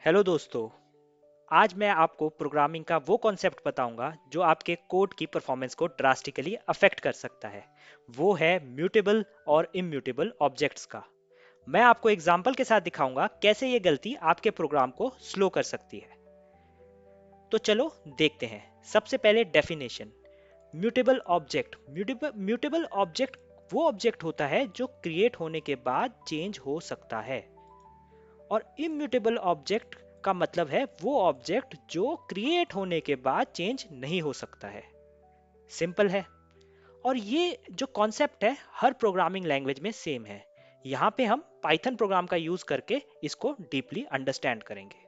Hello दोस्तों। आज मैं आपको प्रोग्रामिंग का वो कॉन्सेप्ट बताऊंगा जो आपके कोड की परफॉर्मेंस को ड्रास्टिकली अफेक्ट कर सकता है। वो है म्यूटेबल और इम्यूटेबल ऑब्जेक्ट्स का। मैं आपको एग्जांपल के साथ दिखाऊंगा कैसे ये गलती आपके प्रोग्राम को स्लो कर सकती है। तो चलो देखते हैं। सबसे पहले definition. Mutable object mutable object वो ऑब्जेक्ट होता है जो क्रिएट होने के बाद चेंज हो सकता है। और इम्यूटेबल ऑब्जेक्ट का मतलब है वो ऑब्जेक्ट जो क्रिएट होने के बाद चेंज नहीं हो सकता है। सिंपल है। और ये जो कॉन्सेप्ट है हर प्रोग्रामिंग लैंग्वेज में सेम है। यहाँ पे हम पाइथन प्रोग्राम का यूज करके इसको डीपली अंडरस्टैंड करेंगे।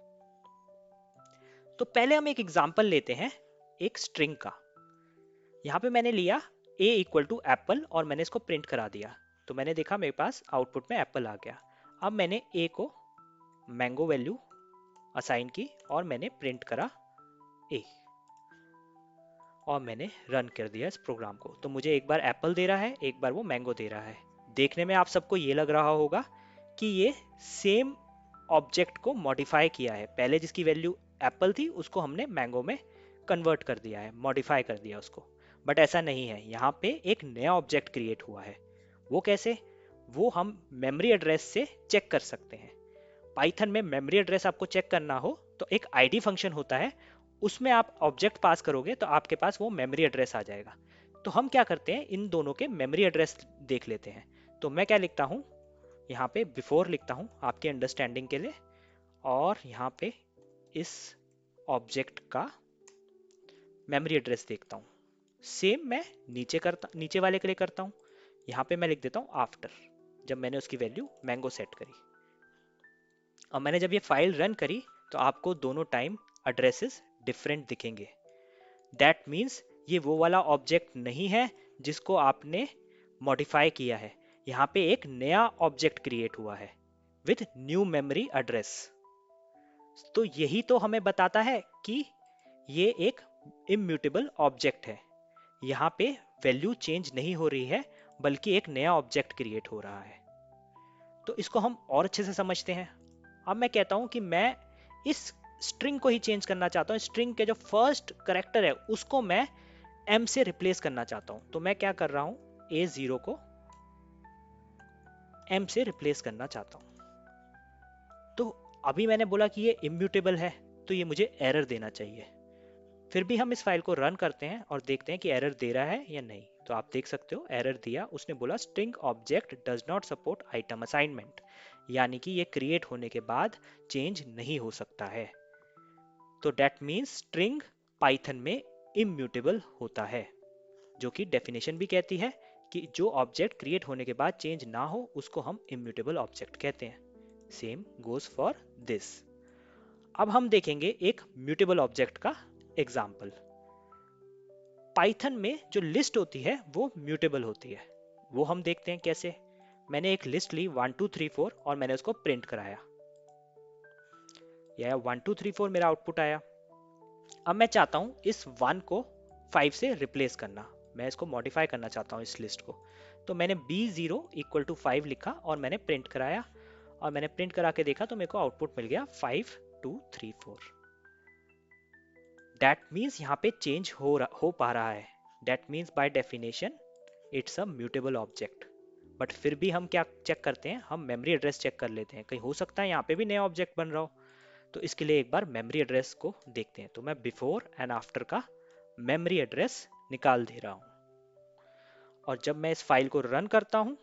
तो पहले हम एक एग्जांपल लेते हैं, एक स्ट्रिंग का। यहाँ पे मैंने लिया a इक्वल टू एप्पल और मैंने इसको प्रिंट करा दिया। तो मैंने देखा मेरे पास आउटपुट में एप्पल आ गया। अब मैंने a को मैंगो वैल्यू असाइन की और मैंने प्रिंट करा ए, और मैंने रन कर दिया इस प्रोग्राम को। तो मुझे एक बार एप्पल दे रहा है, एक बार वो मैंगो दे रहा है। देखने में आप सबको ये लग रहा होगा कि ये सेम ऑब्जेक्ट को मॉडिफाई किया है। पहले जिसकी वैल्यू एप्पल थी उसको हमने मैंगो में कन्वर्ट कर दिया है, मॉडिफाई कर दिया उसको। बट ऐसा नहीं है, यहाँ पे एक नया ऑब्जेक्ट क्रिएट हुआ है। वो कैसे? वो हम मेमोरी एड्रेस से चेक कर सकते हैं। पाइथन में मेमोरी एड्रेस आपको चेक करना हो तो एक आईडी फंक्शन होता है, उसमें आप ऑब्जेक्ट पास करोगे तो आपके पास वो मेमोरी एड्रेस आ जाएगा। तो हम क्या करते हैं, इन दोनों के मेमोरी एड्रेस देख लेते हैं। तो मैं क्या लिखता हूँ, यहाँ पे बिफोर लिखता हूँ आपके अंडरस्टैंडिंग के लिए, और यहाँ पे इस ऑब्जेक्ट का मेमोरी एड्रेस देखता हूँ। सेम मैं नीचे वाले के लिए करता हूँ। यहाँ पे मैं लिख देता हूँ आफ्टर, जब मैंने उसकी वैल्यू मैंगो सेट करी। और मैंने जब ये फाइल रन करी तो आपको दोनों टाइम एड्रेसेस डिफरेंट दिखेंगे। दैट मीन्स ये वो वाला ऑब्जेक्ट नहीं है जिसको आपने मॉडिफाई किया है। यहाँ पे एक नया ऑब्जेक्ट क्रिएट हुआ है विथ न्यू मेमोरी एड्रेस। तो यही तो हमें बताता है कि ये एक इम्यूटेबल ऑब्जेक्ट है। यहाँ पे वैल्यू चेंज नहीं हो रही है, बल्कि एक नया ऑब्जेक्ट क्रिएट हो रहा है। तो इसको हम और अच्छे से समझते हैं। अब मैं कहता हूं कि मैं इस स्ट्रिंग को ही चेंज करना चाहता हूं। स्ट्रिंग के जो फर्स्ट करेक्टर है उसको मैं एम से रिप्लेस करना चाहता हूं। तो मैं क्या कर रहा हूं, A0 को एम से रिप्लेस करना चाहता हूं। तो अभी मैंने बोला कि ये इम्यूटेबल है, तो ये मुझे एरर देना चाहिए। फिर भी हम इस फाइल को रन करते हैं और देखते हैं कि एरर दे रहा है या नहीं। तो आप देख सकते हो एरर दिया। उसने बोला string object does not support item assignment, यानी कि ये क्रिएट होने के बाद चेंज नहीं हो सकता है। तो डेट मीन्स स्ट्रिंग पाइथन में इम्यूटेबल होता है, जो कि डेफिनेशन भी कहती है कि जो ऑब्जेक्ट क्रिएट होने के बाद चेंज ना हो उसको हम इम्यूटेबल ऑब्जेक्ट कहते हैं। Same goes for this. अब हम देखेंगे एक म्यूटेबल ऑब्जेक्ट का एग्जाम्पल। पाइथन में जो लिस्ट होती है वो म्यूटेबल होती है। वो हम देखते हैं कैसे। मैंने एक लिस्ट ली 1 2 3 4 और मैंने उसको प्रिंट कराया। यह 1 2 3 4 मेरा आउटपुट आया। अब मैं चाहता हूं इस 1 को 5 से रिप्लेस करना। मैं इसको मॉडिफाई करना चाहता हूं इस लिस्ट को। तो मैंने B0 इक्वल टू 5 लिखा और मैंने प्रिंट कराया। और मैंने प्रिंट करा के देखा तो मेरे को आउटपुट मिल गया 5 2 3 4। दैट मीन्स यहाँ पे चेंज हो पा रहा है। That means by definition it's a mutable object. But फिर भी हम क्या चेक करते हैं, हम मेमोरी एड्रेस चेक कर लेते हैं, कहीं हो सकता है यहाँ पे भी नया ऑब्जेक्ट बन रहा हो। तो इसके लिए एक बार मेमोरी एड्रेस को देखते हैं। तो मैं बिफोर एंड आफ्टर का मेमोरी एड्रेस निकाल दे रहा हूँ। और जब मैं इस फाइल को रन करता हूँ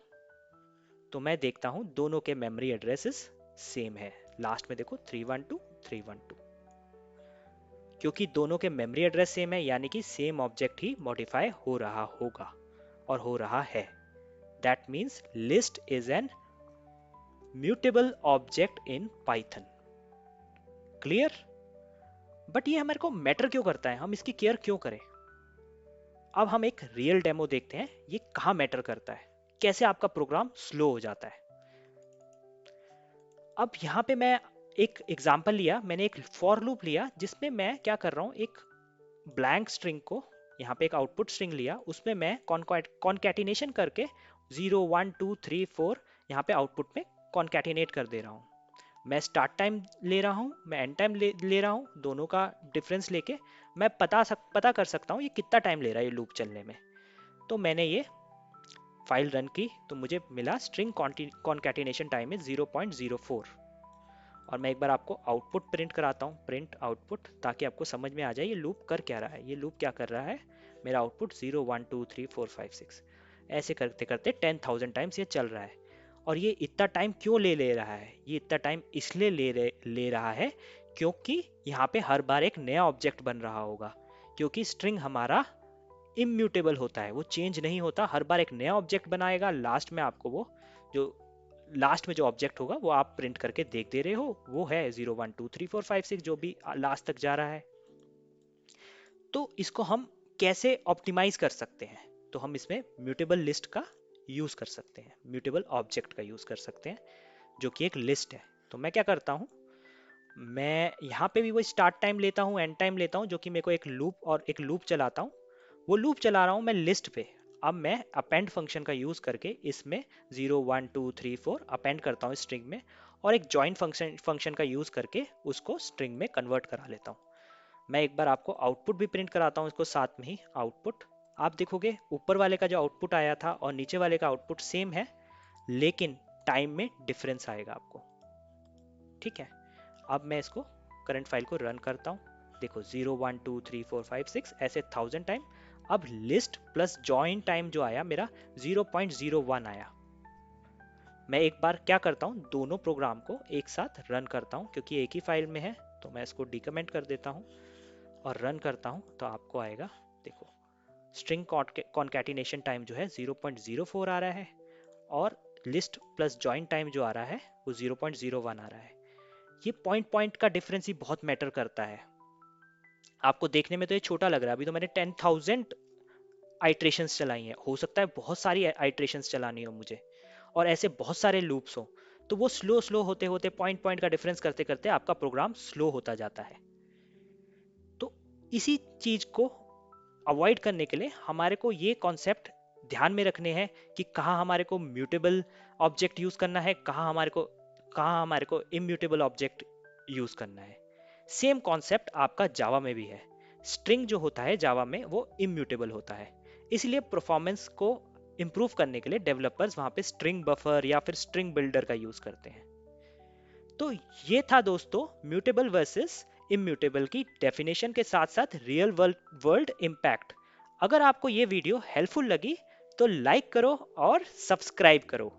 तो मैं देखता हूँ दोनों के मेमोरी एड्रेसेस सेम है। लास्ट में देखो 312 312। क्योंकि दोनों के मेमोरी एड्रेस सेम है, यानी कि सेम ऑब्जेक्ट ही मॉडिफाई हो रहा होगा और हो रहा है। That means list is an mutable object in Python. Clear? But ये हमारे को मैटर क्यों करता है, हम इसकी केयर क्यों करें? अब हम एक रियल डेमो देखते हैं ये कहां मैटर करता है, कैसे आपका प्रोग्राम स्लो हो जाता है। अब यहाँ पे मैं एक एग्जांपल लिया, मैंने एक फॉर लूप लिया जिसमें मैं क्या कर रहा हूँ, एक ब्लैंक स्ट्रिंग को, यहाँ पे एक आउटपुट स्ट्रिंग लिया, उसमें मैं कॉन्कैटिनेशन करके 0 1 2 3 4 यहाँ पे आउटपुट में कॉन्कैटिनेट कर दे रहा हूँ। मैं स्टार्ट टाइम ले रहा हूँ, मैं एंड टाइम ले रहा हूँ, दोनों का डिफरेंस लेके मैं पता कर सकता हूँ ये कितना टाइम ले रहा है ये लूप चलने में। तो मैंने ये फाइल रन की तो मुझे मिला स्ट्रिंग कॉन्कैटिनेशन टाइम इज 0.04। और मैं एक बार आपको आउटपुट प्रिंट कराता हूँ, प्रिंट आउटपुट, ताकि आपको समझ में आ जाए ये लूप कर क्या रहा है। ये लूप क्या कर रहा है, मेरा आउटपुट 0 1 2 3 4 5 6 ऐसे करते करते 10,000 टाइम्स ये चल रहा है। और ये इतना टाइम क्यों ले रहा है, ये इतना टाइम इसलिए ले रहा है क्योंकि यहाँ पे हर बार एक नया ऑब्जेक्ट बन रहा होगा। क्योंकि स्ट्रिंग हमारा इम्यूटेबल होता है, वो चेंज नहीं होता, हर बार एक नया ऑब्जेक्ट बनाएगा। लास्ट में आपको वो जो लास्ट में जो ऑब्जेक्ट होगा वो आप प्रिंट करके देख दे रहे हो, वो है 0 1 2 3 4 5 6 जो भी लास्ट तक जा रहा है। तो इसको हम कैसे ऑप्टिमाइज कर सकते हैं, तो हम इसमें म्यूटेबल लिस्ट का यूज कर सकते हैं, म्यूटेबल ऑब्जेक्ट का यूज कर सकते हैं जो कि एक लिस्ट है। तो मैं क्या करता हूँ, मैं यहाँ पे भी वो स्टार्ट टाइम लेता हूँ, एंड टाइम लेता हूँ, जो कि मेरे को एक लूप चलाता हूँ। वो लूप चला रहा हूँ मैं लिस्ट पे। अब मैं अपेंड फंक्शन का यूज करके इसमें 0 1 2 3 4 अपेंड करता हूँ स्ट्रिंग में, और एक जॉइन फंक्शन का यूज करके उसको स्ट्रिंग में कन्वर्ट करा लेता हूँ। मैं एक बार आपको आउटपुट भी प्रिंट कराता हूँ इसको साथ में ही। आउटपुट आप देखोगे ऊपर वाले का जो आउटपुट आया था और नीचे वाले का आउटपुट सेम है, लेकिन टाइम में डिफरेंस आएगा आपको। ठीक है, अब मैं इसको करंट फाइल को रन करता हूँ। देखो 0 1 2 3 4 5 6 ऐसे 1000 टाइम। अब लिस्ट प्लस जॉइन टाइम जो आया मेरा 0.01 आया। मैं एक बार क्या करता हूँ, दोनों प्रोग्राम को एक साथ रन करता हूँ क्योंकि एक ही फाइल में है। तो मैं इसको डिकमेंट कर देता हूँ और रन करता हूँ, तो आपको आएगा, देखो स्ट्रिंग कॉन्कैटिनेशन टाइम जो है 0.04 आ रहा है, और लिस्ट प्लस जॉइन टाइम जो आ रहा है वो 0.01 आ रहा है। ये पॉइंट पॉइंट का डिफरेंस ही बहुत मैटर करता है। आपको देखने में तो ये छोटा लग रहा है, अभी तो मैंने 10,000 आइट्रेशंस चलाई हैं, हो सकता है बहुत सारी आइट्रेशंस चलानी हो मुझे, और ऐसे बहुत सारे लूप्स हो। तो वो स्लो स्लो होते होते पॉइंट पॉइंट का डिफरेंस करते करते आपका प्रोग्राम स्लो होता जाता है। तो इसी चीज को अवॉइड करने के लिए हमारे को ये कॉन्सेप्ट ध्यान में रखने हैं कि कहाँ हमारे को म्यूटेबल ऑब्जेक्ट यूज करना है, कहाँ हमारे को इम्यूटेबल ऑब्जेक्ट यूज करना है। सेम कॉन्सेप्ट आपका जावा में भी है। स्ट्रिंग जो होता है जावा में वो इम्यूटेबल होता है, इसलिए परफॉर्मेंस को इंप्रूव करने के लिए डेवलपर्स वहां पे स्ट्रिंग बफर या फिर स्ट्रिंग बिल्डर का यूज करते हैं। तो ये था दोस्तों म्यूटेबल वर्सेस इम्यूटेबल की डेफिनेशन के साथ साथ रियल वर्ल्ड इम्पैक्ट। अगर आपको ये वीडियो हेल्पफुल लगी तो लाइक करो और सब्सक्राइब करो।